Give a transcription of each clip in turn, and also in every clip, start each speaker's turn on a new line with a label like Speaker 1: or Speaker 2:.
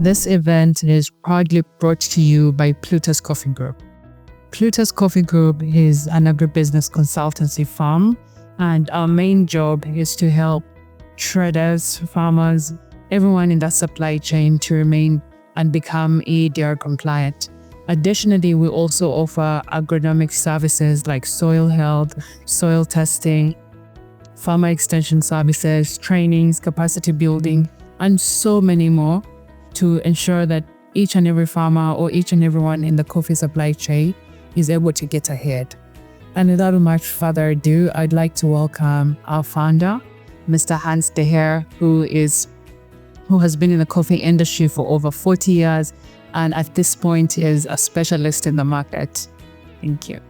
Speaker 1: This event is proudly brought to you by Plutus Coffee Group. Plutus Coffee Group is an agribusiness consultancy firm, and our main job is to help traders, farmers, everyone in that supply chain to remain and become EUDR compliant. Additionally, we also offer agronomic services like soil health, soil testing, farmer extension services, trainings, capacity building, and so many more to ensure that each and every farmer or each and everyone in the coffee supply chain is able to get ahead. And without much further ado, I'd like to welcome our founder, Mr. Hans de Heer, who has been in the coffee industry for over 40 years and at this point is a specialist in the market. Thank you.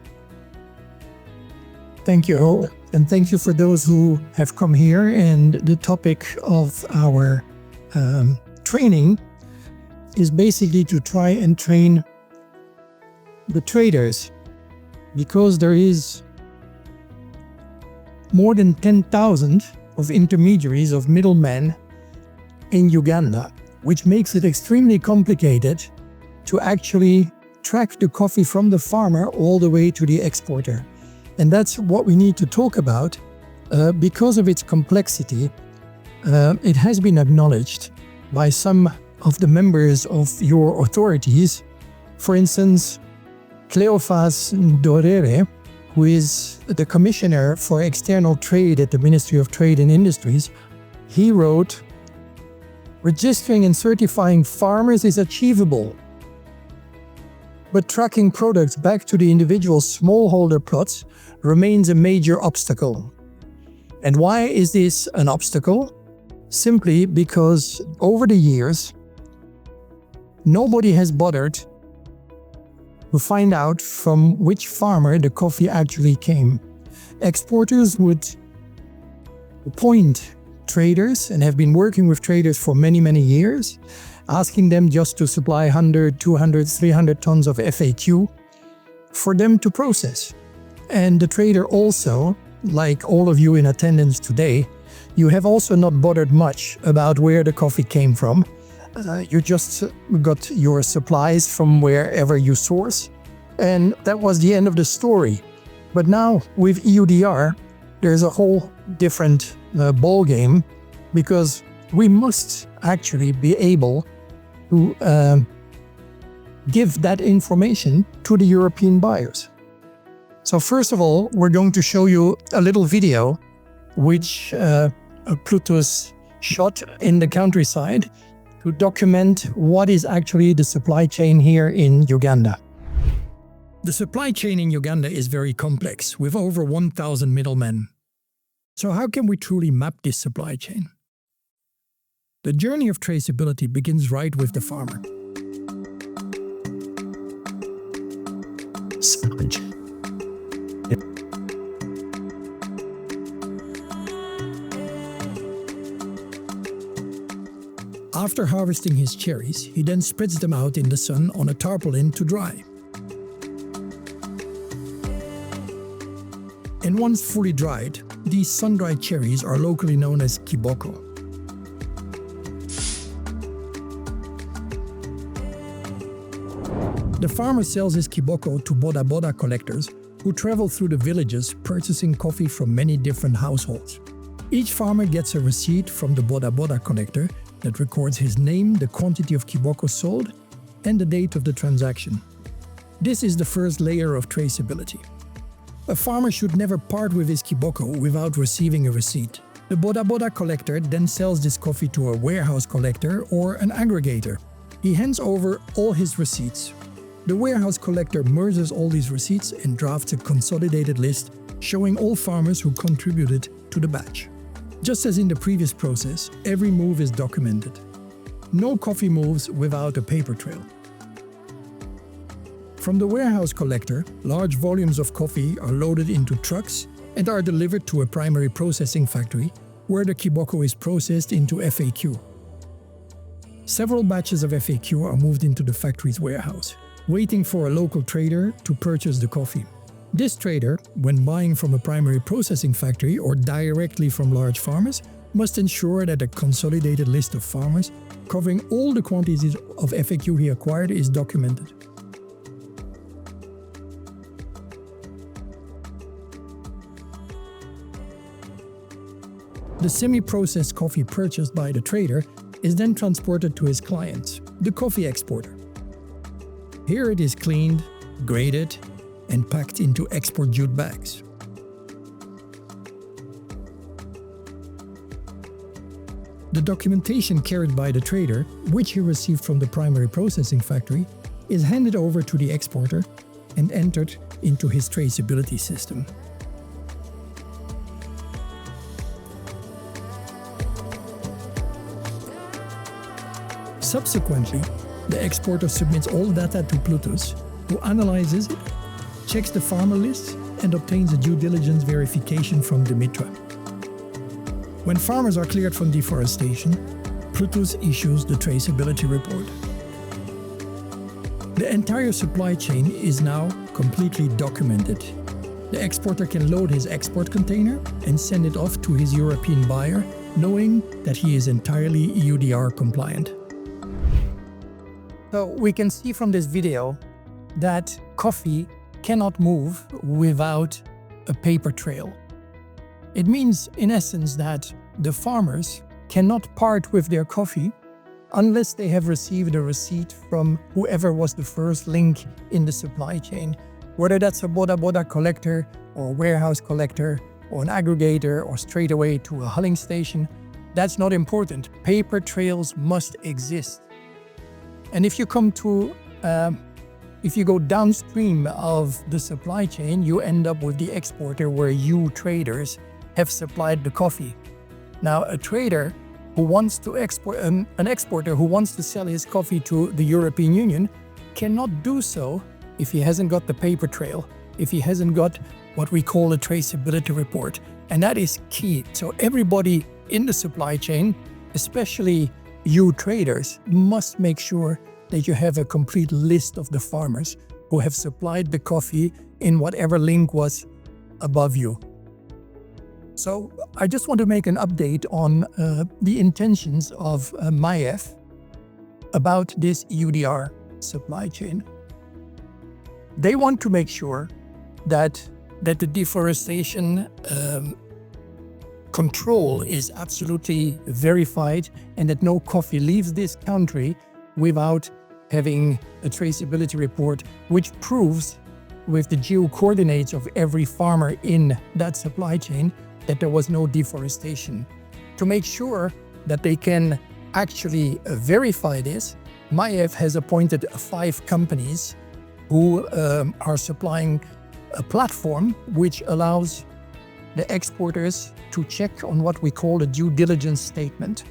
Speaker 2: Thank you, and thank you for those who have come here. And the topic of our training is basically to try and train the traders, because there is more than 10,000 of intermediaries, of middlemen in Uganda, which makes it extremely complicated to actually track the coffee from the farmer all the way to the exporter. And that's what we need to talk about. Because of its complexity, it has been acknowledged by some of the members of your authorities. For instance, Cleophas Dorere, who is the Commissioner for External Trade at the Ministry of Trade and Industries, he wrote, "Registering and certifying farmers is achievable, but tracking products back to the individual smallholder plots remains a major obstacle." And why is this an obstacle? Simply because over the years, nobody has bothered to find out from which farmer the coffee actually came. Exporters would appoint traders and have been working with traders for many, many years, asking them just to supply 100, 200, 300 tons of FAQ for them to process. And the trader also, like all of you in attendance today, you have also not bothered much about where the coffee came from. You just got your supplies from wherever you source, and that was the end of the story. But now with EUDR, there's a whole different ball game, because we must actually be able to give that information to the European buyers. So first of all, we're going to show you a little video which Plutus shot in the countryside to document what is actually the supply chain here in Uganda. The supply chain in Uganda is very complex, with over 1,000 middlemen. So how can we truly map this supply chain? The journey of traceability begins right with the farmer. After harvesting his cherries, he then spreads them out in the sun on a tarpaulin to dry. And once fully dried, these sun-dried cherries are locally known as kiboko. The farmer sells his kiboko to boda boda collectors who travel through the villages purchasing coffee from many different households. Each farmer gets a receipt from the boda boda collector that records his name, the quantity of kiboko sold, and the date of the transaction. This is the first layer of traceability. A farmer should never part with his kiboko without receiving a receipt. The boda boda collector then sells this coffee to a warehouse collector or an aggregator. He hands over all his receipts. The warehouse collector merges all these receipts and drafts a consolidated list showing all farmers who contributed to the batch. Just as in the previous process, every move is documented. No coffee moves without a paper trail. From the warehouse collector, large volumes of coffee are loaded into trucks and are delivered to a primary processing factory, where the kiboko is processed into FAQ. Several batches of FAQ are moved into the factory's warehouse, waiting for a local trader to purchase the coffee. This trader, when buying from a primary processing factory or directly from large farmers, must ensure that a consolidated list of farmers covering all the quantities of FAQ he acquired is documented. The semi-processed coffee purchased by the trader is then transported to his client, the coffee exporter. Here it is cleaned, graded, and packed into export jute bags. The documentation carried by the trader, which he received from the primary processing factory, is handed over to the exporter and entered into his traceability system. Subsequently, the exporter submits all data to Plutus, who analyzes it, checks the farmer list, and obtains a due diligence verification from Dimitra. When farmers are cleared from deforestation, Plutus issues the traceability report. The entire supply chain is now completely documented. The exporter can load his export container and send it off to his European buyer, knowing that he is entirely EUDR compliant. So we can see from this video that coffee cannot move without a paper trail. It means, in essence, that the farmers cannot part with their coffee unless they have received a receipt from whoever was the first link in the supply chain, whether that's a boda collector or a warehouse collector or an aggregator or straight away to a hulling station. That's not important. Paper trails must exist. And if you go downstream of the supply chain, you end up with the exporter where you traders have supplied the coffee. Now, a trader who wants to export, an exporter who wants to sell his coffee to the European Union cannot do so if he hasn't got the paper trail, if he hasn't got what we call a traceability report. And that is key. So everybody in the supply chain, especially you traders, must make sure that you have a complete list of the farmers who have supplied the coffee in whatever link was above you. So I just want to make an update on the intentions of MIEF about this EUDR supply chain. They want to make sure that the deforestation control is absolutely verified and that no coffee leaves this country without having a traceability report which proves with the geo coordinates of every farmer in that supply chain that there was no deforestation. To make sure that they can actually verify this, MIEF has appointed 5 companies who are supplying a platform which allows the exporters to check on what we call a due diligence statement.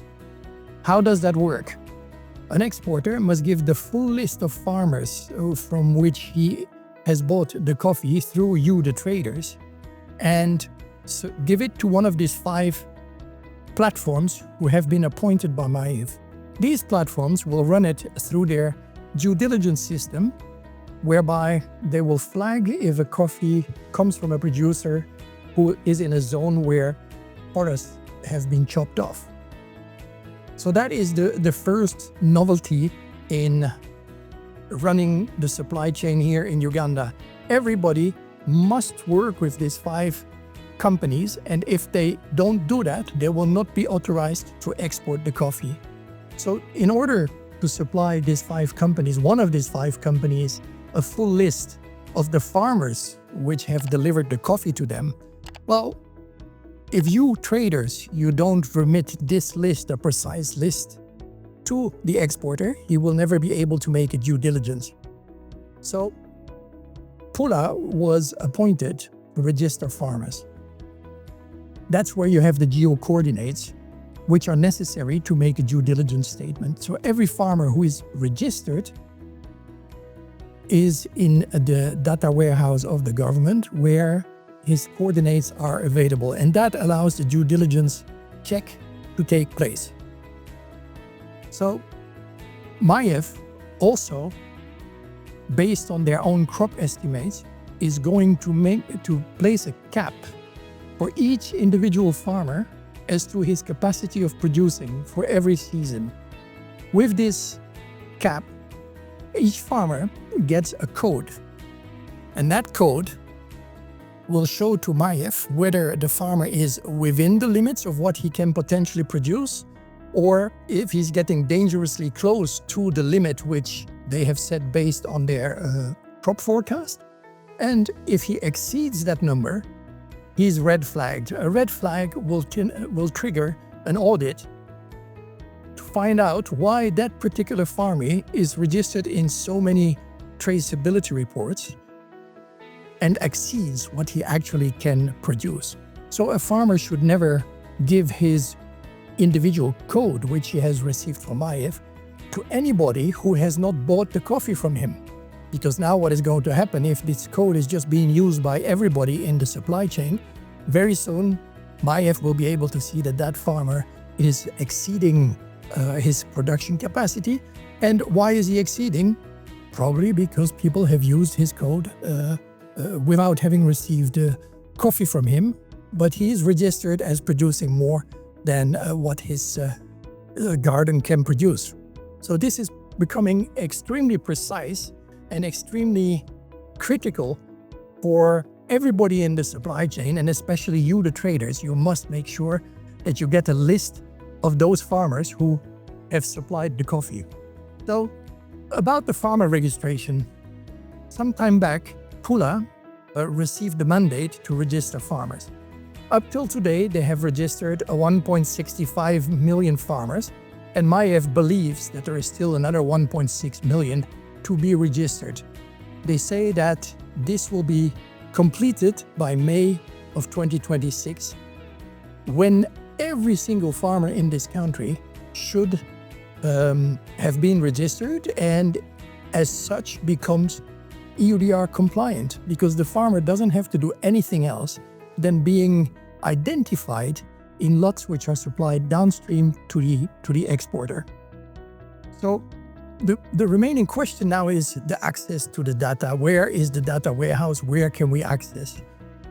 Speaker 2: How does that work? An exporter must give the full list of farmers from which he has bought the coffee through you, the traders, and so give it to one of these 5 platforms who have been appointed by MIEF. These platforms will run it through their due diligence system, whereby they will flag if a coffee comes from a producer who is in a zone where forests have been chopped off. So that is the first novelty in running the supply chain here in Uganda. Everybody must work with these 5 companies, and if they don't do that, they will not be authorized to export the coffee. So in order to supply these 5 companies, one of these 5 companies, a full list of the farmers which have delivered the coffee to them, well, if you traders, you don't remit this list, a precise list, to the exporter, he will never be able to make a due diligence. So Pula was appointed to register farmers. That's where you have the geo coordinates, which are necessary to make a due diligence statement. So every farmer who is registered is in the data warehouse of the government where his coordinates are available, and that allows the due diligence check to take place. So MIEF also, based on their own crop estimates, is going to place a cap for each individual farmer as to his capacity of producing for every season. With this cap, each farmer gets a code, and that code will show to MAIEF whether the farmer is within the limits of what he can potentially produce, or if he's getting dangerously close to the limit which they have set based on their crop forecast. And if he exceeds that number, he's red flagged. A red flag will trigger an audit to find out why that particular farmer is registered in so many traceability reports and exceeds what he actually can produce. So a farmer should never give his individual code, which he has received from MAIEF, to anybody who has not bought the coffee from him. Because now what is going to happen if this code is just being used by everybody in the supply chain, very soon MAIEF will be able to see that that farmer is exceeding his production capacity. And why is he exceeding? Probably because people have used his code without having received coffee from him, but he is registered as producing more than what his garden can produce. So this is becoming extremely precise and extremely critical for everybody in the supply chain, and especially you, the traders. You must make sure that you get a list of those farmers who have supplied the coffee. So, about the farmer registration, some time back, Pula received the mandate to register farmers. Up till today, they have registered 1.65 million farmers, and MAIEF believes that there is still another 1.6 million to be registered. They say that this will be completed by May of 2026, when every single farmer in this country should have been registered and as such becomes EUDR compliant, because the farmer doesn't have to do anything else than being identified in lots which are supplied downstream to the exporter. So the remaining question now is the access to the data. Where is the data warehouse? Where can we access?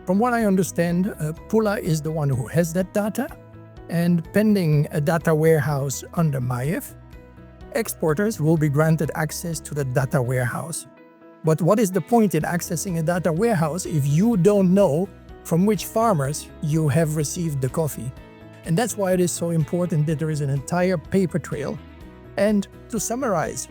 Speaker 2: From what I understand, Pula is the one who has that data, and pending a data warehouse under MAIEF, exporters will be granted access to the data warehouse. But what is the point in accessing a data warehouse if you don't know from which farmers you have received the coffee? And that's why it is so important that there is an entire paper trail. And to summarize,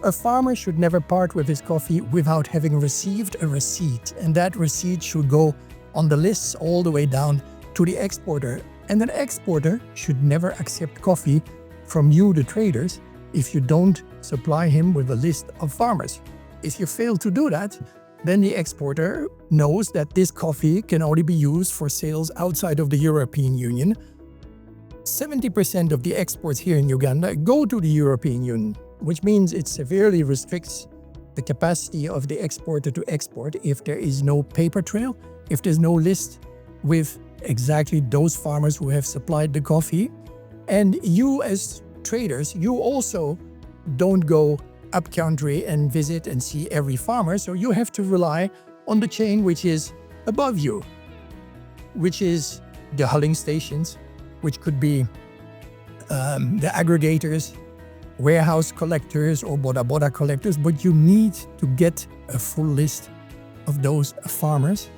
Speaker 2: a farmer should never part with his coffee without having received a receipt, and that receipt should go on the lists all the way down to the exporter. And an exporter should never accept coffee from you, the traders, if you don't supply him with a list of farmers. If you fail to do that, then the exporter knows that this coffee can only be used for sales outside of the European Union. 70% of the exports here in Uganda go to the European Union, which means it severely restricts the capacity of the exporter to export if there is no paper trail, if there's no list with exactly those farmers who have supplied the coffee. And you as traders, you also don't go up country and visit and see every farmer, so you have to rely on the chain which is above you, which is the hulling stations, which could be the aggregators, warehouse collectors or boda collectors, but you need to get a full list of those farmers,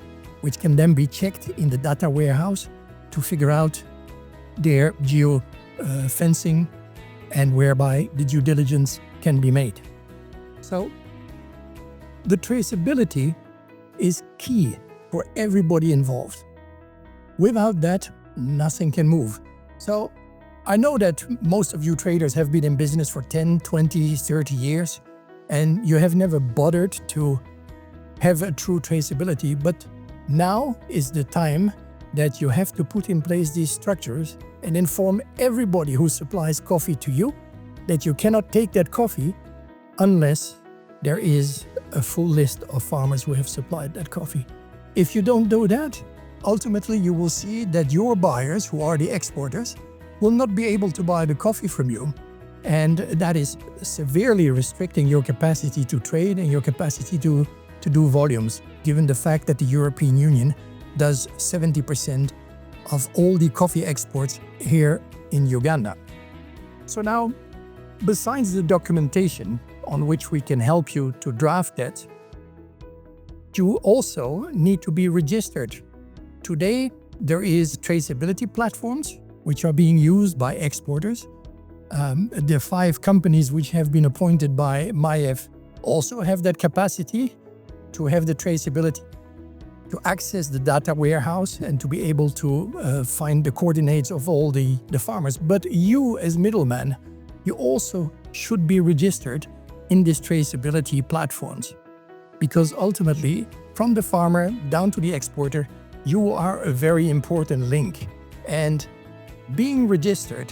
Speaker 2: which can then be checked in the data warehouse to figure out their geo fencing and whereby the due diligence can be made. So the traceability is key for everybody involved. Without that, nothing can move. So I know that most of you traders have been in business for 10, 20, 30 years, and you have never bothered to have a true traceability, but now is the time that you have to put in place these structures and inform everybody who supplies coffee to you that you cannot take that coffee unless there is a full list of farmers who have supplied that coffee. If you don't do that, ultimately you will see that your buyers, who are the exporters, will not be able to buy the coffee from you. And that is severely restricting your capacity to trade and your capacity to do volumes, given the fact that the European Union does 70% of all the coffee exports here in Uganda. So now, besides the documentation on which we can help you to draft that, you also need to be registered. Today, there is traceability platforms which are being used by exporters. The 5 companies which have been appointed by MIEF also have that capacity to have the traceability, to access the data warehouse and to be able to find the coordinates of all the farmers. But you as middleman, you also should be registered in these traceability platforms, because ultimately from the farmer down to the exporter, you are a very important link. And being registered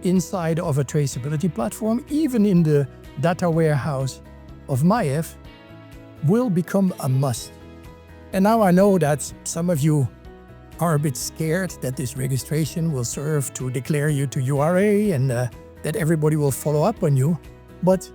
Speaker 2: inside of a traceability platform, even in the data warehouse of MIEF, will become a must. And now I know that some of you are a bit scared that this registration will serve to declare you to URA and that everybody will follow up on you. But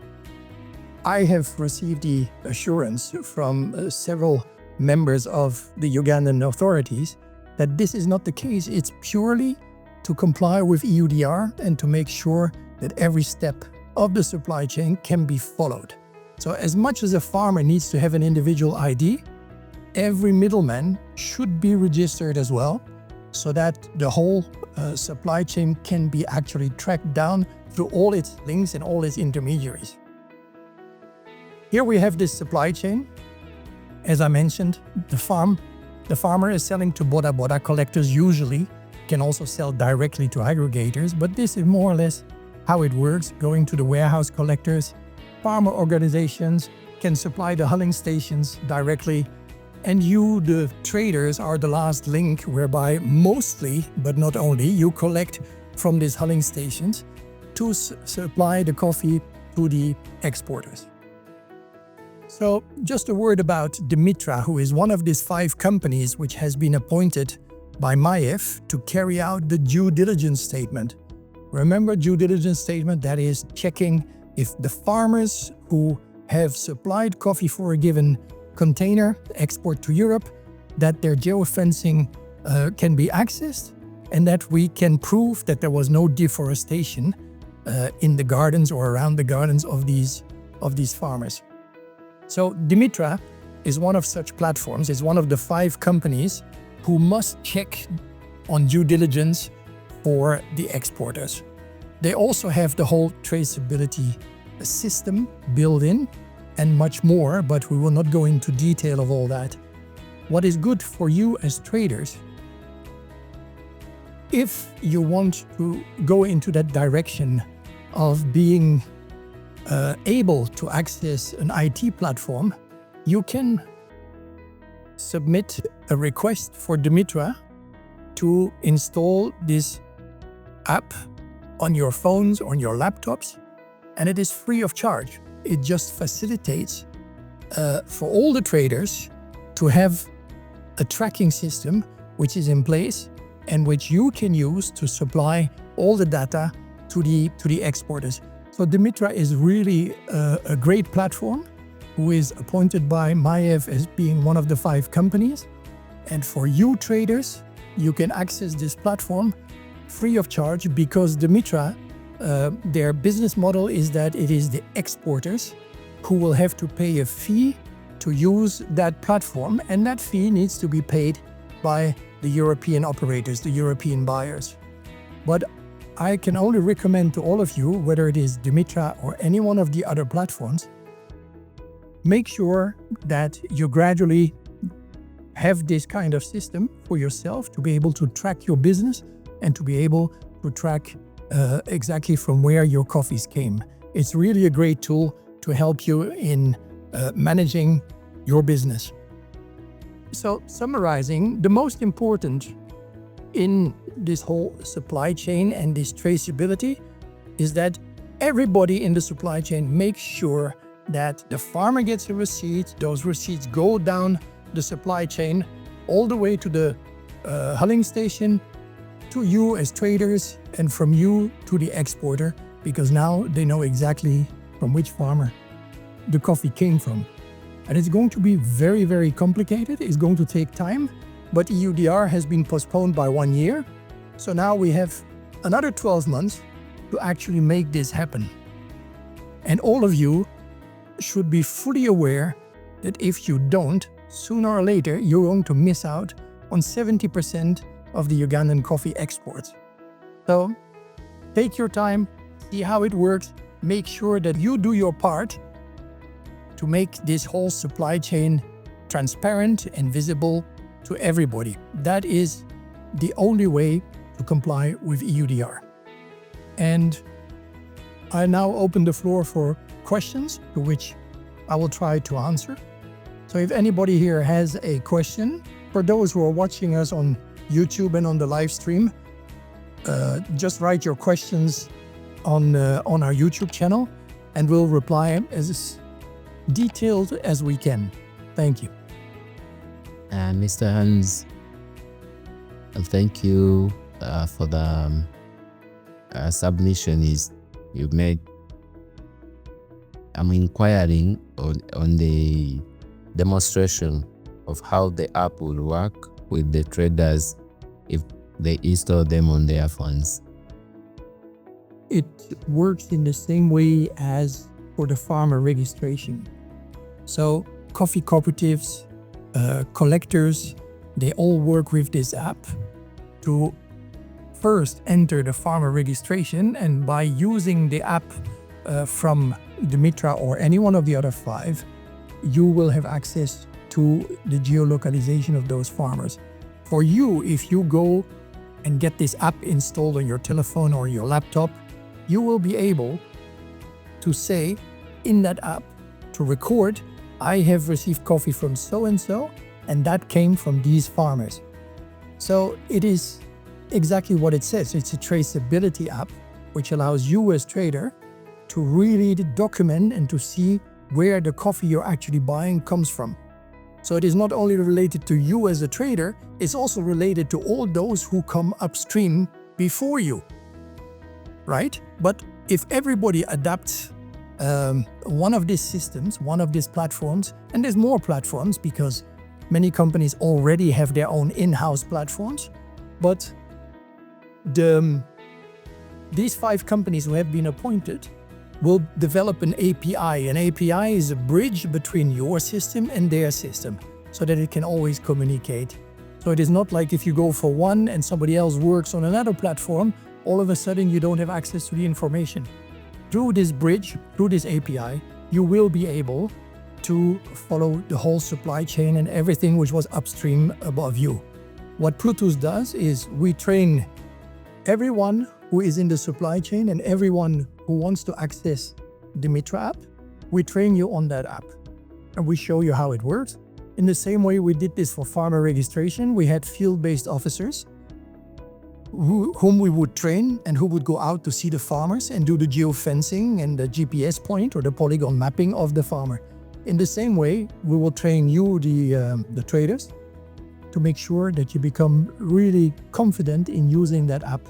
Speaker 2: I have received the assurance from several members of the Ugandan authorities that this is not the case. It's purely to comply with EUDR and to make sure that every step of the supply chain can be followed. So as much as a farmer needs to have an individual ID, every middleman should be registered as well, so that the whole supply chain can be actually tracked down through all its links and all its intermediaries. Here we have this supply chain. As I mentioned, the farmer is selling to boda collectors, usually can also sell directly to aggregators, but this is more or less how it works, going to the warehouse collectors. Farmer organizations can supply the hulling stations directly, and you, the traders, are the last link whereby mostly, but not only, you collect from these hulling stations to supply the coffee to the exporters. So just a word about Dimitra, who is one of these 5 companies which has been appointed by MIEF to carry out the due diligence statement. Remember, due diligence statement, that is checking if the farmers who have supplied coffee for a given container, export to Europe, that their geofencing can be accessed and that we can prove that there was no deforestation in the gardens or around the gardens of these farmers. So Dimitra is one of such platforms, is one of the 5 companies who must check on due diligence for the exporters. They also have the whole traceability system built in and much more, but we will not go into detail of all that. What is good for you as traders, if you want to go into that direction of being able to access an IT platform, you can submit a request for Dimitra to install this app on your phones, on your laptops, and it is free of charge. It just facilitates for all the traders to have a tracking system which is in place and which you can use to supply all the data to the exporters. So Dimitra is really a great platform who is appointed by MIEF as being one of the 5 companies. And for you traders, you can access this platform free of charge because Dimitra, their business model is that it is the exporters who will have to pay a fee to use that platform, and that fee needs to be paid by the European operators, the European buyers. But I can only recommend to all of you, whether it is Dimitra or any one of the other platforms, make sure that you gradually have this kind of system for yourself to be able to track your business and to be able to track exactly from where your coffees came. It's really a great tool to help you in managing your business. So summarizing, the most important in this whole supply chain and this traceability is that everybody in the supply chain makes sure that the farmer gets a receipt, those receipts go down the supply chain all the way to the hulling station, to you as traders, and from you to the exporter, because now they know exactly from which farmer the coffee came from. And it's going to be very, very complicated. It's going to take time, but EUDR has been postponed by 1 year. So now we have another 12 months to actually make this happen. And all of you should be fully aware that if you don't, sooner or later, you're going to miss out on 70% of the Ugandan coffee exports. So take your time, see how it works, make sure that you do your part to make this whole supply chain transparent and visible to everybody. That is the only way to comply with EUDR. And I now open the floor for questions to which I will try to answer. So if anybody here has a question, for those who are watching us on YouTube and on the live stream, just write your questions on our YouTube channel and we'll reply as detailed as we can. Thank you.
Speaker 3: Mr. Hans, thank you for the submission you made. I'm inquiring on the demonstration of how the app will work with the traders if they install them on their phones.
Speaker 2: It works in the same way as for the farmer registration. So coffee cooperatives, collectors, they all work with this app to first enter the farmer registration, and by using the app from Dimitra or any one of the other 5, you will have access to the geolocalization of those farmers. For you, if you go and get this app installed on your telephone or your laptop, you will be able to say in that app, to record, I have received coffee from so-and-so, and that came from these farmers. So it is exactly what it says. It's a traceability app, which allows you as trader to really document and to see where the coffee you're actually buying comes from. So it is not only related to you as a trader, it's also related to all those who come upstream before you, right? But if everybody adapts one of these systems, one of these platforms, and there's more platforms because many companies already have their own in-house platforms, but these 5 companies who have been appointed will develop an API. An API is a bridge between your system and their system so that it can always communicate. So it is not like if you go for one and somebody else works on another platform, all of a sudden you don't have access to the information. Through this bridge, through this API, you will be able to follow the whole supply chain and everything which was upstream above you. What Plutus does is we train everyone who is in the supply chain and everyone who wants to access the Mitra app. We train you on that app and we show you how it works. In the same way we did this for farmer registration, we had field-based officers whom we would train and who would go out to see the farmers and do the geofencing and the GPS point or the polygon mapping of the farmer. In the same way, we will train you, the traders, to make sure that you become really confident in using that app.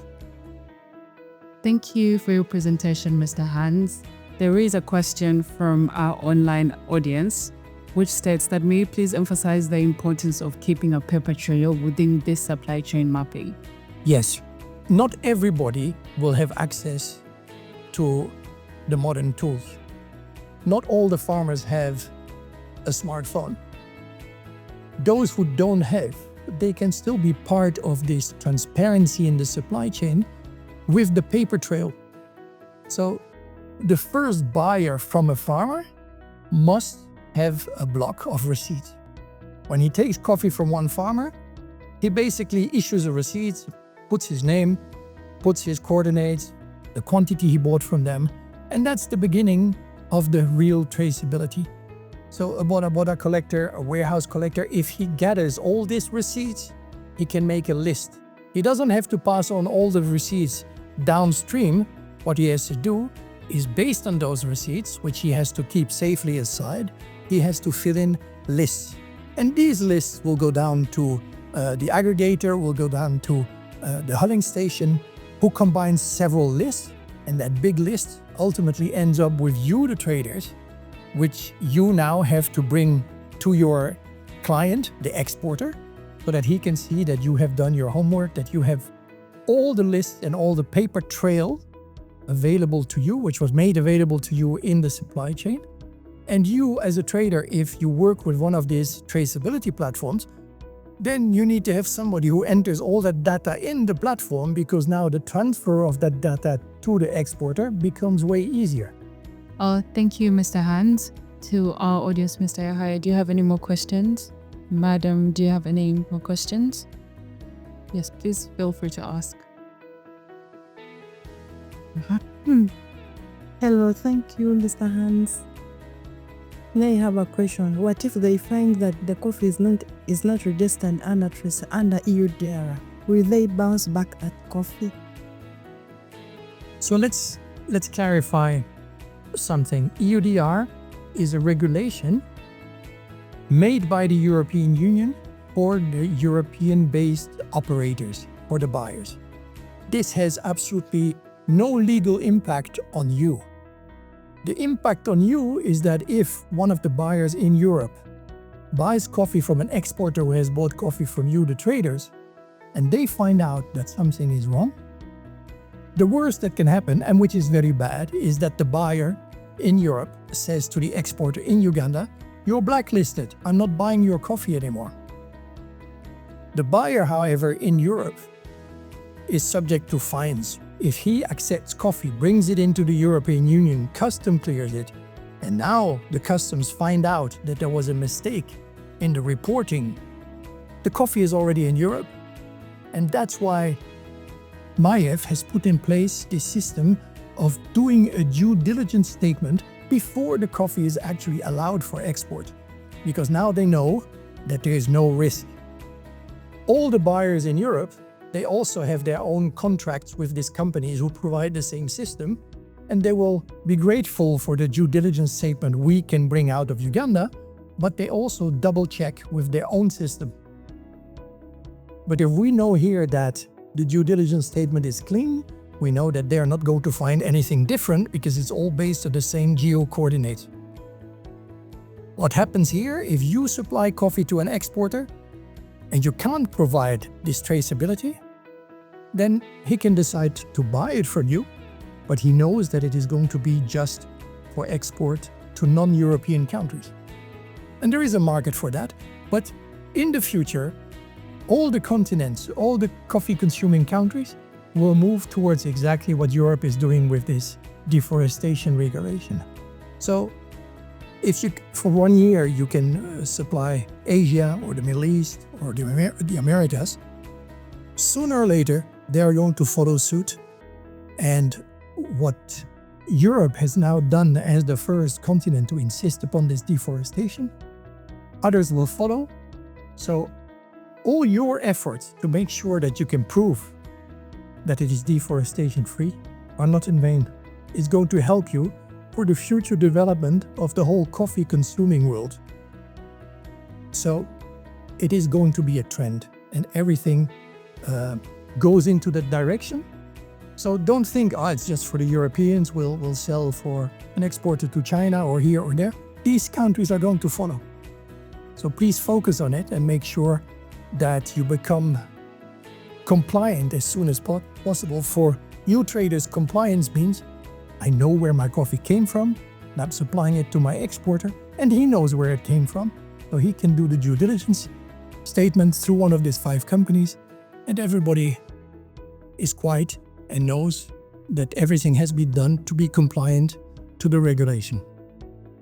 Speaker 1: Thank you for your presentation, Mr. Hans. There is a question from our online audience, which states that may you please emphasize the importance of keeping a paper trail within this supply chain mapping?
Speaker 2: Yes, not everybody will have access to the modern tools. Not all the farmers have a smartphone. Those who don't have, they can still be part of this transparency in the supply chain with the paper trail. So the first buyer from a farmer must have a block of receipts. When he takes coffee from one farmer, he basically issues a receipt, puts his name, puts his coordinates, the quantity he bought from them, and that's the beginning of the real traceability. So a Boda collector, a warehouse collector, if he gathers all these receipts, he can make a list. He doesn't have to pass on all the receipts downstream. What he has to do is, based on those receipts, which he has to keep safely aside, he has to fill in lists. And these lists will go down to the aggregator, will go down to the hulling station, who combines several lists, and that big list ultimately ends up with you, the traders, which you now have to bring to your client, the exporter, so that he can see that you have done your homework, that you have all the lists and all the paper trail available to you, which was made available to you in the supply chain. And you as a trader, if you work with one of these traceability platforms, then you need to have somebody who enters all that data in the platform, because now the transfer of that data to the exporter becomes way easier.
Speaker 1: Thank you, Mr. Hans. To our audience, Mr. Yahaya, do you have any more questions? Madam, do you have any more questions? Yes, please feel free to ask.
Speaker 4: Hello, thank you, Mr. Hans. May I have a question? What if they find that the coffee is not registered under EUDR? Will they bounce back at coffee?
Speaker 2: So let's clarify something. EUDR is a regulation made by the European Union for the European-based operators or the buyers. This has absolutely no legal impact on you. The impact on you is that if one of the buyers in Europe buys coffee from an exporter who has bought coffee from you, the traders, and they find out that something is wrong, the worst that can happen, and which is very bad, is that the buyer in Europe says to the exporter in Uganda, "You're blacklisted, I'm not buying your coffee anymore." The buyer, however, in Europe is subject to fines. If he accepts coffee, brings it into the European Union, custom clears it, and now the customs find out that there was a mistake in the reporting, the coffee is already in Europe. And that's why MIEF has put in place this system of doing a due diligence statement before the coffee is actually allowed for export, because now they know that there is no risk. All the buyers in Europe, they also have their own contracts with these companies who provide the same system, and they will be grateful for the due diligence statement we can bring out of Uganda, but they also double check with their own system. But if we know here that the due diligence statement is clean, we know that they are not going to find anything different because it's all based on the same geo coordinates. What happens here, if you supply coffee to an exporter and you can't provide this traceability, then he can decide to buy it from you, but he knows that it is going to be just for export to non-European countries. And there is a market for that, but in the future, all the continents, all the coffee-consuming countries will move towards exactly what Europe is doing with this deforestation regulation. So if you, for 1 year, you can supply Asia or the Middle East or the Americas, sooner or later, they are going to follow suit. And what Europe has now done as the first continent to insist upon this deforestation, others will follow. So all your efforts to make sure that you can prove that it is deforestation free are not in vain. It's going to help you for the future development of the whole coffee consuming world. So it is going to be a trend, and everything goes into that direction. So don't think, it's just for the Europeans, we'll sell for an exporter to China or here or there. These countries are going to follow. So please focus on it and make sure that you become compliant as soon as possible. For you traders, compliance means I know where my coffee came from, and I'm supplying it to my exporter, and he knows where it came from, so he can do the due diligence statement through one of these 5 companies, and everybody is quiet and knows that everything has been done to be compliant to the regulation.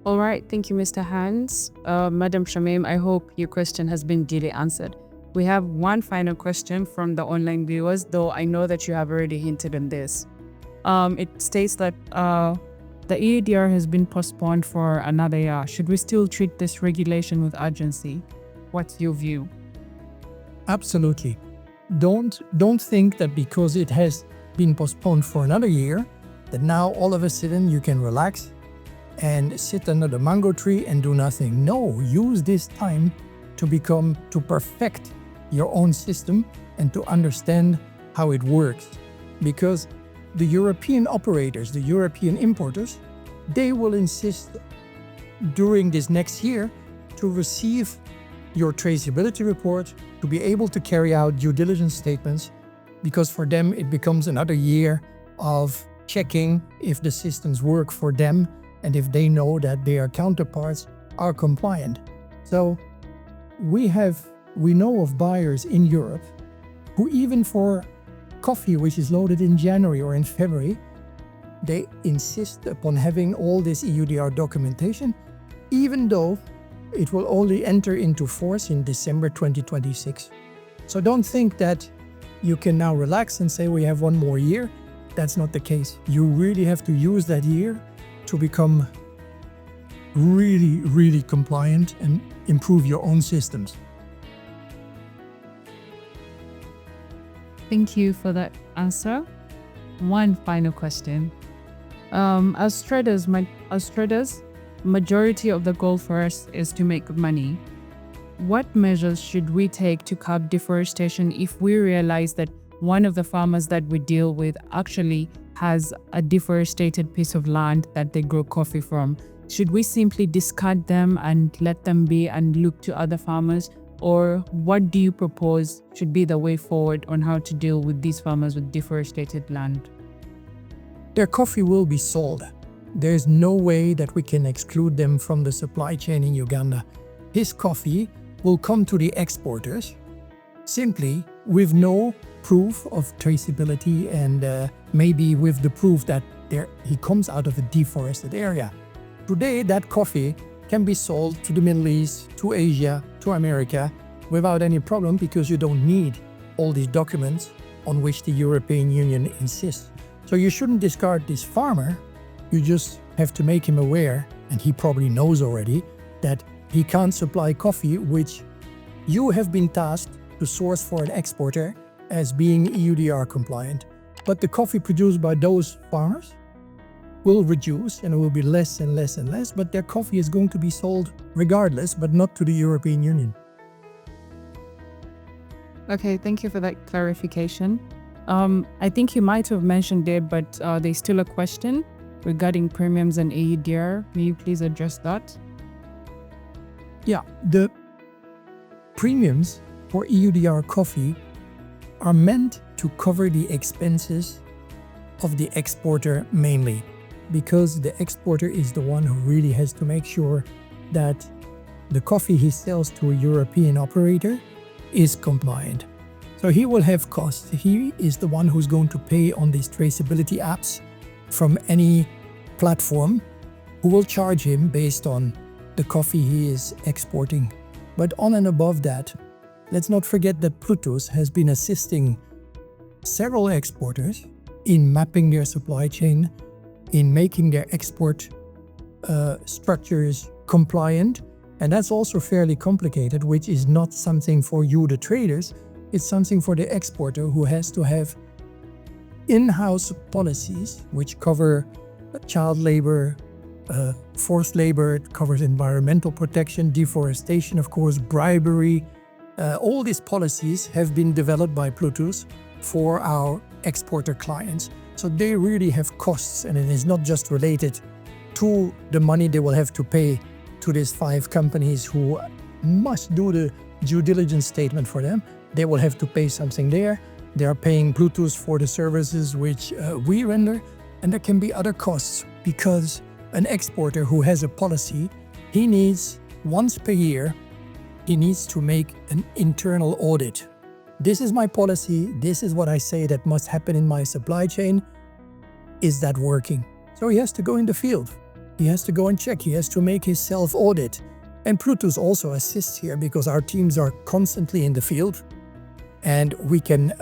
Speaker 1: All right, thank you, Mr. Hans. Madam Shamim, I hope your question has been duly answered. We have one final question from the online viewers, though I know that you have already hinted on this. It states that the EUDR has been postponed for another year. Should we still treat this regulation with urgency? What's your view?
Speaker 2: Absolutely. Don't think that because it has been postponed for another year, that now all of a sudden you can relax and sit under the mango tree and do nothing. No, use this time to perfect your own system and to understand how it works. Because the European operators, the European importers, they will insist during this next year to receive your traceability report, to be able to carry out due diligence statements, because for them it becomes another year of checking if the systems work for them and if they know that their counterparts are compliant. So we know of buyers in Europe who, even for coffee which is loaded in January or in February, they insist upon having all this EUDR documentation, even though it will only enter into force in December 2026. So don't think that you can now relax and say we have one more year. That's not the case. You really have to use that year to become really, really compliant and improve your own systems.
Speaker 1: Thank you for that answer. One final question. As traders, majority of the goal for us is to make money. What measures should we take to curb deforestation if we realize that one of the farmers that we deal with actually has a deforested piece of land that they grow coffee from? Should we simply discard them and let them be and look to other farmers? Or what do you propose should be the way forward on how to deal with these farmers with deforested land?
Speaker 2: Their coffee will be sold. There's no way that we can exclude them from the supply chain in Uganda. His coffee will come to the exporters simply with no proof of traceability and maybe with the proof that he comes out of a deforested area. Today, that coffee can be sold to the Middle East, to Asia, to America without any problem, because you don't need all these documents on which the European Union insists. So you shouldn't discard this farmer. You just have to make him aware, and he probably knows already, that he can't supply coffee which you have been tasked to source for an exporter as being EUDR compliant. But the coffee produced by those farmers will reduce, and it will be less and less and less, but their coffee is going to be sold regardless, but not to the European Union.
Speaker 1: Okay, thank you for that clarification. I think you might have mentioned it, but there's still a question regarding premiums and EUDR. May you please address that?
Speaker 2: Yeah, the premiums for EUDR coffee are meant to cover the expenses of the exporter mainly, because the exporter is the one who really has to make sure that the coffee he sells to a European operator is compliant. So he will have costs. He is the one who's going to pay on these traceability apps from any platform, who will charge him based on the coffee he is exporting. But on and above that, let's not forget that Plutus has been assisting several exporters in mapping their supply chain, in making their export structures compliant. And that's also fairly complicated, which is not something for you, the traders. It's something for the exporter, who has to have in-house policies which cover child labor, forced labor, it covers environmental protection, deforestation, of course, bribery. All these policies have been developed by Plutus for our exporter clients. So they really have costs, and it is not just related to the money they will have to pay to these 5 companies who must do the due diligence statement for them. They will have to pay something there. They are paying Plutus for the services which we render, and there can be other costs, because an exporter who has a policy, he needs once per year, he needs to make an internal audit. This is my policy, this is what I say that must happen in my supply chain. Is that working? So he has to go in the field. He has to go and check. He has to make his self-audit. And Plutus also assists here, because our teams are constantly in the field, and we can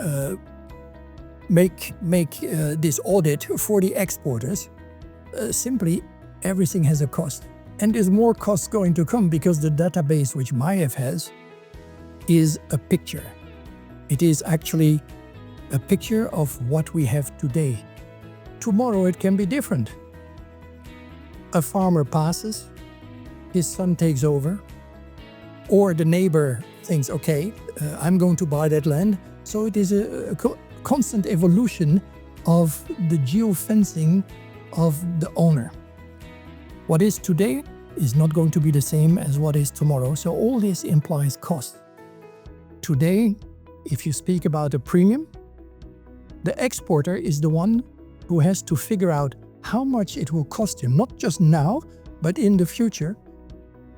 Speaker 2: make this audit for the exporters. Simply, everything has a cost. And there's more costs going to come, because the database which MyF has is a picture. It is actually a picture of what we have today. Tomorrow it can be different. A farmer passes, his son takes over, or the neighbor thinks, okay, I'm going to buy that land. So it is a constant evolution of the geofencing of the owner. What is today is not going to be the same as what is tomorrow. So all this implies cost. Today, if you speak about a premium, the exporter is the one who has to figure out how much it will cost him, not just now, but in the future.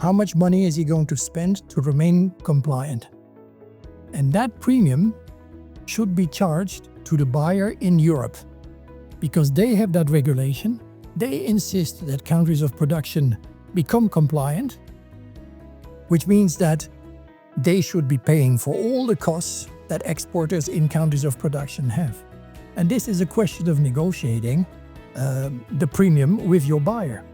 Speaker 2: How much money is he going to spend to remain compliant? And that premium should be charged to the buyer in Europe because they have that regulation. They insist that countries of production become compliant, which means that they should be paying for all the costs that exporters in countries of production have. And this is a question of negotiating the premium with your buyer.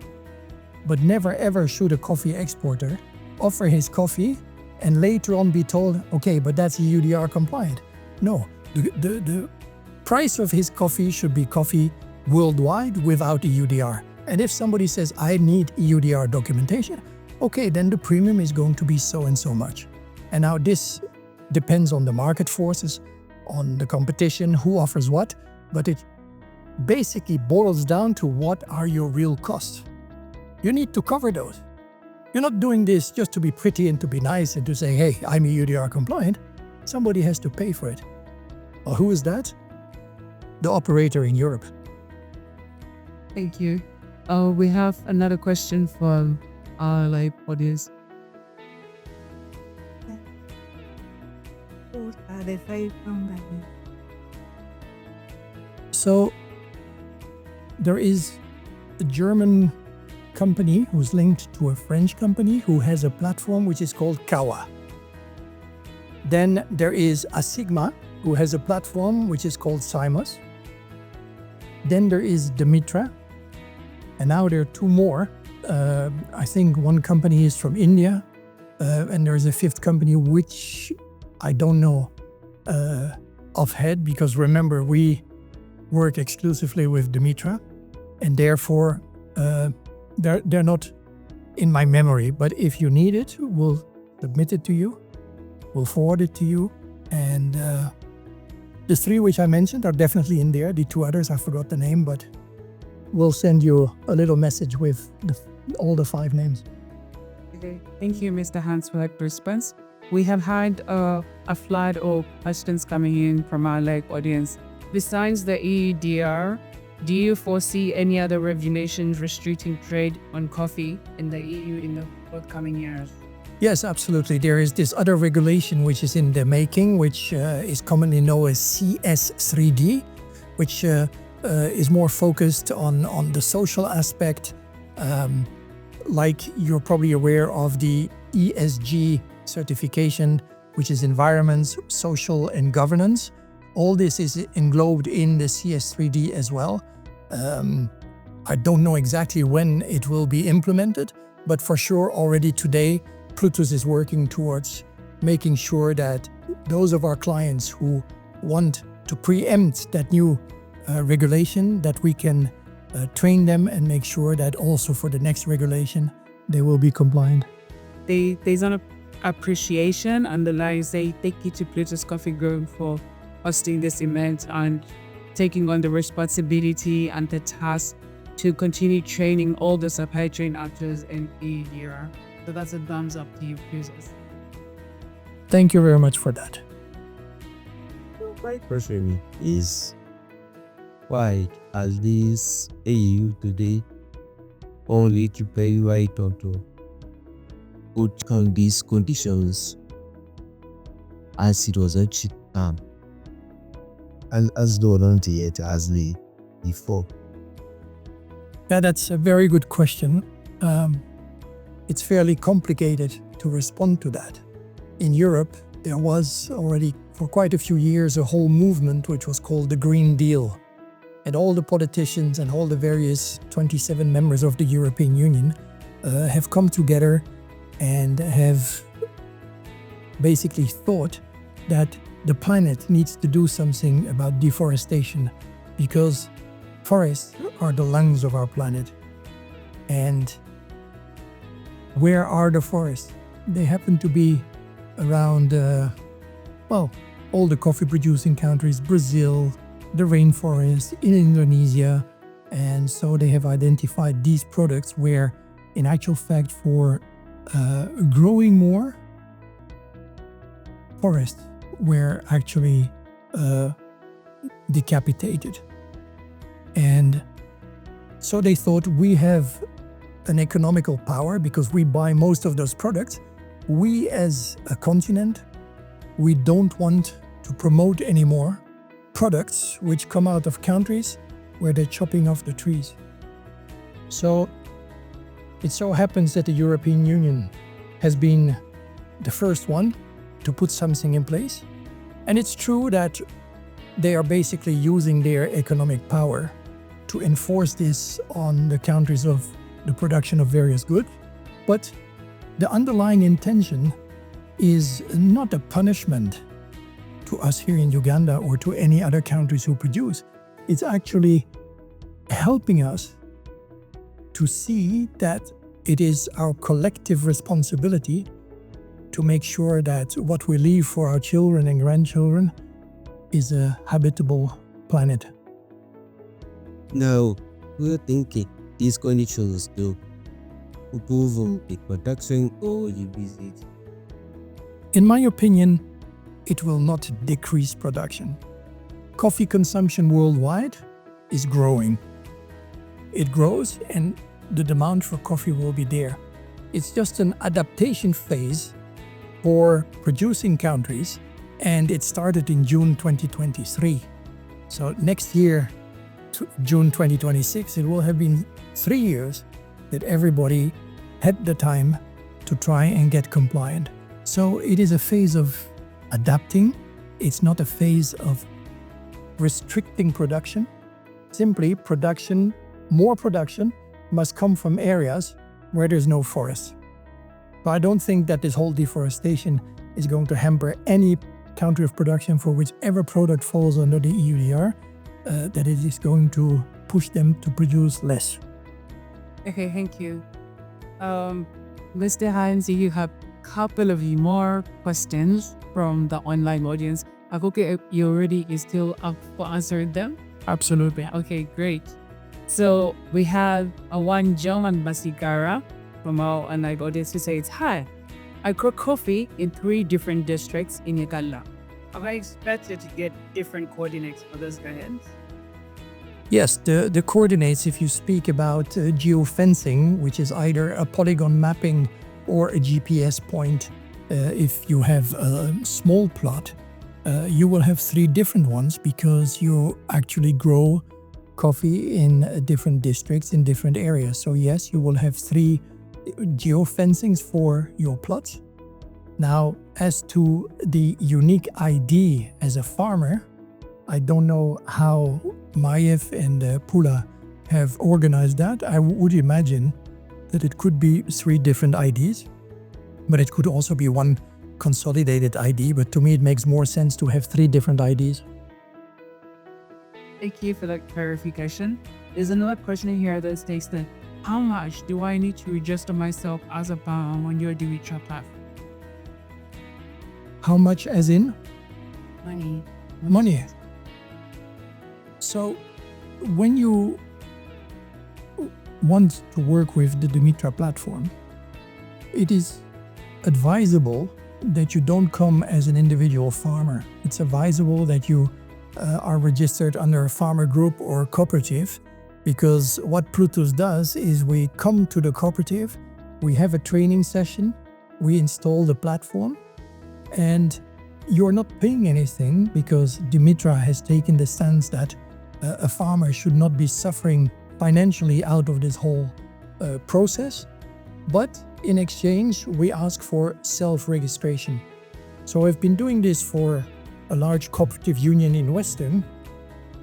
Speaker 2: But never ever should a coffee exporter offer his coffee and later on be told, okay, but that's EUDR compliant. No, the price of his coffee should be coffee worldwide without EUDR. And if somebody says, I need EUDR documentation, okay, then the premium is going to be so and so much. And now this depends on the market forces, on the competition, who offers what, but it basically boils down to what are your real costs. You need to cover those. You're not doing this just to be pretty and to be nice and to say, hey, I'm EUDR compliant. Somebody has to pay for it. Well, who is that? The operator in Europe.
Speaker 1: Thank you. We have another question from our live audience.
Speaker 4: What are the 5 companies?
Speaker 2: So there is a German company who's linked to a French company who has a platform which is called Kawa. Then there is a Sigma who has a platform which is called Simos. Then there is Dimitra. And now there are 2 more. I think one company is from India, and there's a 5th company which I don't know offhand, because remember, we work exclusively with Dimitra, and therefore they're not in my memory. But if you need it, we'll submit it to you, we'll forward it to you, and the 3 which I mentioned are definitely in there. The 2 others, I forgot the name, but we'll send you a little message with all the 5 names.
Speaker 1: Okay. Thank you, Mr. Hans, for that response. We have had a flood of questions coming in from our live audience. Besides the EUDR, do you foresee any other regulations restricting trade on coffee in the EU in the forthcoming years?
Speaker 2: Yes, absolutely. There is this other regulation which is in the making, which is commonly known as CS3D, which is more focused on the social aspect. Like you're probably aware of the ESG certification, which is environment, social, and governance. All this is englobed in the CS3D as well. I don't know exactly when it will be implemented, but for sure already today, Plutus is working towards making sure that those of our clients who want to preempt that new regulation, that we can train them and make sure that also for the next regulation, they will be compliant.
Speaker 1: There's an appreciation underlying, say, thank you to Plutus Coffee Group for hosting this event and taking on the responsibility and the task to continue training all the supply chain actors in EUDR. So that's a thumbs up to you, Plutus.
Speaker 2: Thank you very much for that.
Speaker 3: My question is, why has this EU today only to pay right onto put on these conditions as it was actually done? And as though not yet as the before.
Speaker 2: Yeah, that's a very good question. It's fairly complicated to respond to that. In Europe, there was already for quite a few years a whole movement which was called the Green Deal. And all the politicians and all the various 27 members of the European Union have come together and have basically thought that the planet needs to do something about deforestation, because forests are the lungs of our planet. And where are the forests? They happen to be around, all the coffee producing countries, Brazil, the rainforest, in Indonesia. And so they have identified these products where in actual fact for growing more forests were actually decapitated. And so they thought, we have an economical power because we buy most of those products. We as a continent, we don't want to promote anymore products which come out of countries where they're chopping off the trees. So it so happens that the European Union has been the first one to put something in place. And it's true that they are basically using their economic power to enforce this on the countries of the production of various goods. But the underlying intention is not a punishment to us here in Uganda or to any other countries who produce. It's actually helping us to see that it is our collective responsibility to make sure that what we leave for our children and grandchildren is a habitable planet.
Speaker 5: Now, we're thinking these conditions to improve the production or you visit.
Speaker 2: In my opinion, it will not decrease production. Coffee consumption worldwide is growing. It grows and the demand for coffee will be there. It's just an adaptation phase for producing countries, and it started in June 2023. So next year, June 2026, it will have been 3 years that everybody had the time to try and get compliant. So it is a phase of adapting. It's not a phase of restricting production. Simply production, more production must come from areas where there's no forest. But I don't think that this whole deforestation is going to hamper any country of production for whichever product falls under the EUDR, that it is going to push them to produce less.
Speaker 1: Okay, thank you. Mr. Hans, you have a couple of more questions from the online audience. I hope you already is still up for answering them.
Speaker 2: Absolutely.
Speaker 1: Okay, great. So we have a one German Basigara from our online audience who says, "Hi, I grow coffee in 3 different districts in Uganda. Am I expected to get different coordinates for those guys?"
Speaker 2: Yes, the coordinates, if you speak about geofencing, which is either a polygon mapping or a GPS point, if you have a small plot, you will have 3 different ones because you actually grow coffee in different districts, in different areas. So yes, you will have 3 geofencings for your plots. Now, as to the unique ID as a farmer, I don't know how Maiev and Pula have organized that. I would imagine that it could be 3 different IDs, but it could also be one consolidated ID. But to me, it makes more sense to have 3 different IDs.
Speaker 1: Thank you for that clarification. There's another question here that states that, how much do I need to register myself as a farmer on your Dimitra platform?
Speaker 2: How much as in? Money. So when you want to work with the Dimitra platform, it is advisable that you don't come as an individual farmer. It's advisable that you are registered under a farmer group or cooperative, because what Plutus does is we come to the cooperative, we have a training session, we install the platform, and you're not paying anything because Dimitra has taken the stance that a farmer should not be suffering financially out of this whole process. But in exchange, we ask for self-registration. So I've been doing this for a large cooperative union in Western,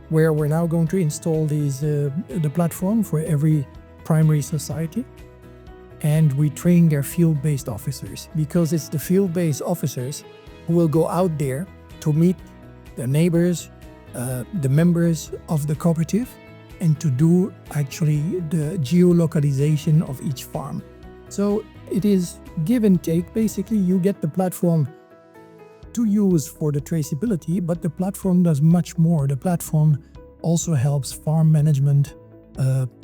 Speaker 2: where we're now going to install the platform for every primary society. And we train their field-based officers, because it's the field-based officers who will go out there to meet their neighbors, the members of the cooperative, and to do actually the geolocalization of each farm. So it is give and take. Basically, you get the platform to use for the traceability, but the platform does much more. The platform also helps farm management,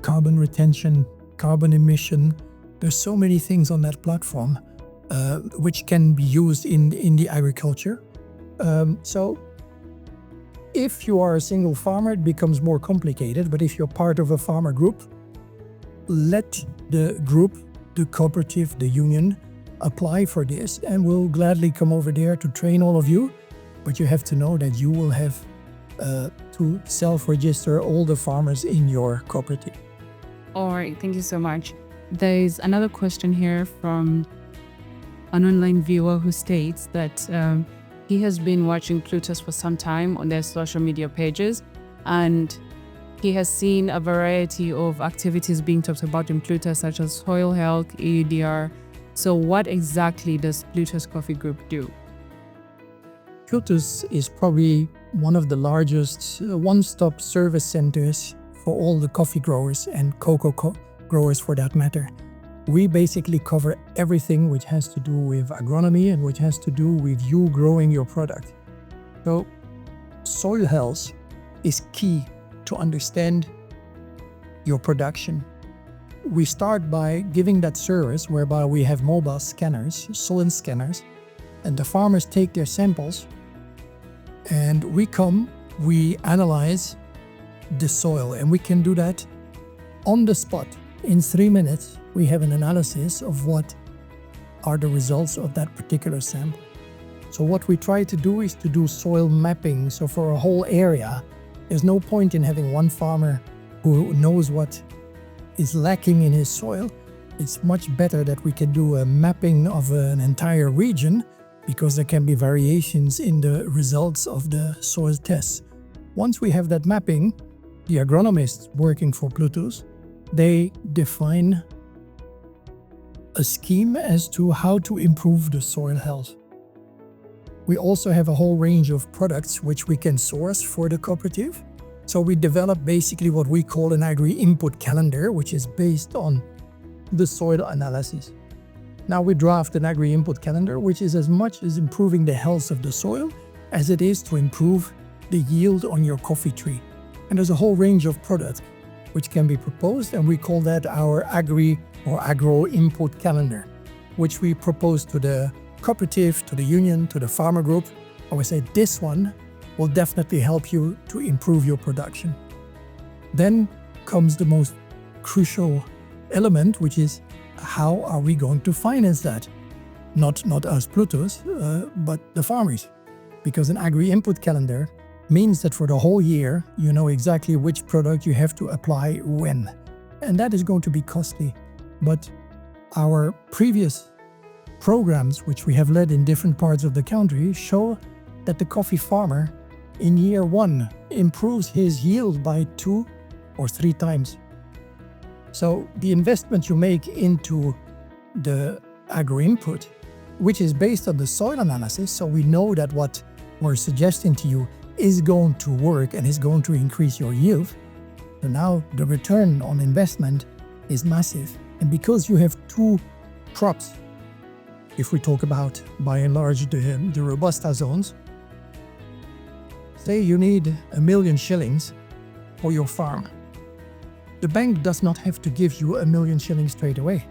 Speaker 2: carbon retention, carbon emission, There's so many things on that platform which can be used in the agriculture. So if you are a single farmer, it becomes more complicated. But if you're part of a farmer group, let the group, the cooperative, the union apply for this, and we'll gladly come over there to train all of you. But you have to know that you will have to self-register all the farmers in your cooperative.
Speaker 1: All right, thank you so much. There's another question here from an online viewer who states that he has been watching Plutus for some time on their social media pages, and he has seen a variety of activities being talked about in Plutus, such as soil health, EUDR. So what exactly does Plutus Coffee Group do?
Speaker 2: Plutus is probably one of the largest one-stop service centers for all the coffee growers and cocoa growers for that matter. We basically cover everything which has to do with agronomy and which has to do with you growing your product. So soil health is key to understand your production. We start by giving that service whereby we have mobile scanners, soil scanners, and the farmers take their samples and we analyze the soil, and we can do that on the spot. In 3 minutes, we have an analysis of what are the results of that particular sample. So what we try to do is to do soil mapping. So for a whole area, there's no point in having one farmer who knows what is lacking in his soil. It's much better that we can do a mapping of an entire region, because there can be variations in the results of the soil tests. Once we have that mapping, the agronomists working for Plutus, they define a scheme as to how to improve the soil health. We also have a whole range of products which we can source for the cooperative. So we develop basically what we call an agri-input calendar, which is based on the soil analysis. Now we draft an agri-input calendar, which is as much as improving the health of the soil as it is to improve the yield on your coffee tree. And there's a whole range of products which can be proposed, and we call that our agro-input calendar, which we propose to the cooperative, to the union, to the farmer group, and we say this one will definitely help you to improve your production. Then comes the most crucial element, which is how are we going to finance that? Not us Plutus, but the farmers. Because an agri-input calendar means that for the whole year, you know exactly which product you have to apply when. And that is going to be costly. But our previous programs, which we have led in different parts of the country, show that the coffee farmer in year 1 improves his yield by 2 or 3 times. So the investment you make into the agro-input, which is based on the soil analysis, so we know that what we're suggesting to you is going to work and is going to increase your yield. So now the return on investment is massive. And because you have 2 crops, if we talk about by and large the Robusta zones, say you need 1 million shillings for your farm. The bank does not have to give you 1 million shillings straight away.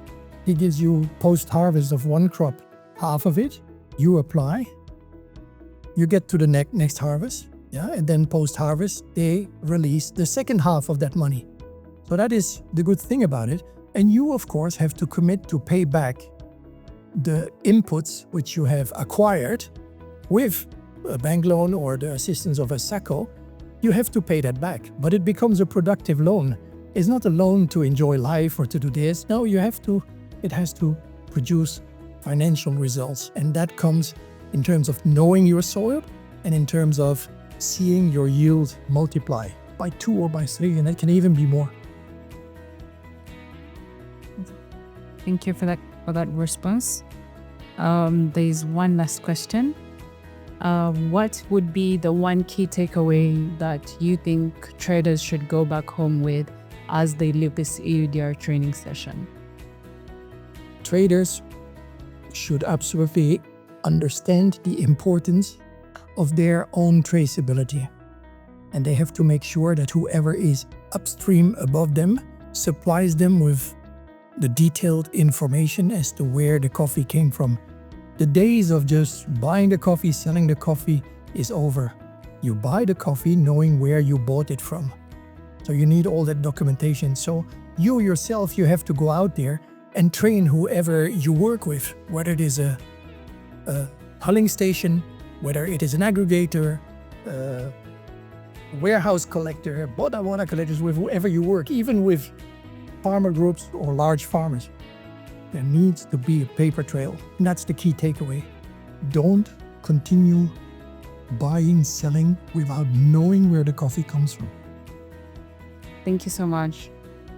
Speaker 2: He gives you post-harvest of one crop, half of it, you apply, you get to the next harvest, and then post-harvest, they release the second half of that money. So that is the good thing about it. And you, of course, have to commit to pay back the inputs which you have acquired with a bank loan or the assistance of a SACCO. You have to pay that back, but it becomes a productive loan. It's not a loan to enjoy life or to do this. No, it has to produce financial results. And that comes in terms of knowing your soil and in terms of seeing your yield multiply by 2 or by 3, and it can even be more.
Speaker 1: Thank you for that response. There's one last question. What would be the one key takeaway that you think traders should go back home with as they leave this EUDR training session?
Speaker 2: Traders should absolutely understand the importance of their own traceability. And they have to make sure that whoever is upstream above them supplies them with the detailed information as to where the coffee came from. The days of just buying the coffee, selling the coffee is over. You buy the coffee knowing where you bought it from. So you need all that documentation. So you yourself, you have to go out there and train whoever you work with, whether it is a hulling station, whether it is an aggregator, warehouse collector, water collectors, with whoever you work, even with farmer groups or large farmers. There needs to be a paper trail. And that's the key takeaway. Don't continue buying, selling without knowing where the coffee comes from.
Speaker 1: Thank you so much.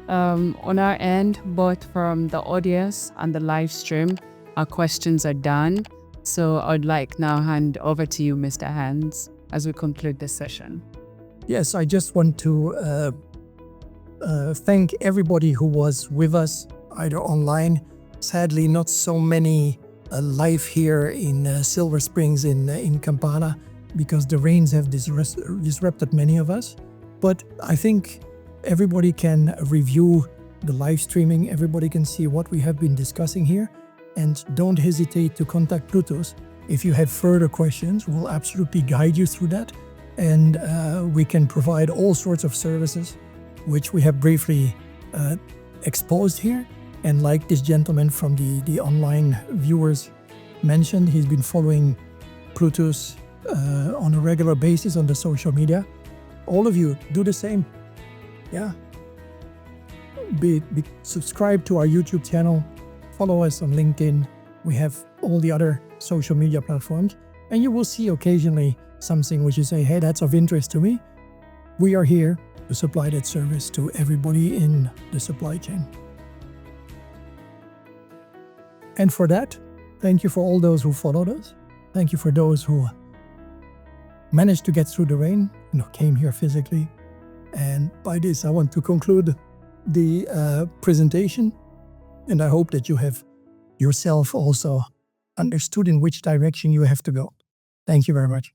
Speaker 1: On our end, both from the audience and the live stream, our questions are done. So I'd like now hand over to you, Mr. Hans, as we conclude this session.
Speaker 2: Yes, I just want to thank everybody who was with us, either online. Sadly, not so many live here in Silver Springs in Kampala, because the rains have disrupted many of us. But I think everybody can review the live streaming. Everybody can see what we have been discussing here. And don't hesitate to contact Plutus. If you have further questions, we'll absolutely guide you through that. And we can provide all sorts of services, which we have briefly exposed here. And like this gentleman from the online viewers mentioned, he's been following Plutus on a regular basis on the social media. All of you, do the same. Yeah. Be subscribe to our YouTube channel. Follow us on LinkedIn. We have all the other social media platforms. And you will see occasionally something which you say, hey, that's of interest to me. We are here to supply that service to everybody in the supply chain. And for that, thank you for all those who followed us. Thank you for those who managed to get through the rain, came here physically. And by this, I want to conclude the presentation. And I hope that you have yourself also understood in which direction you have to go. Thank you very much.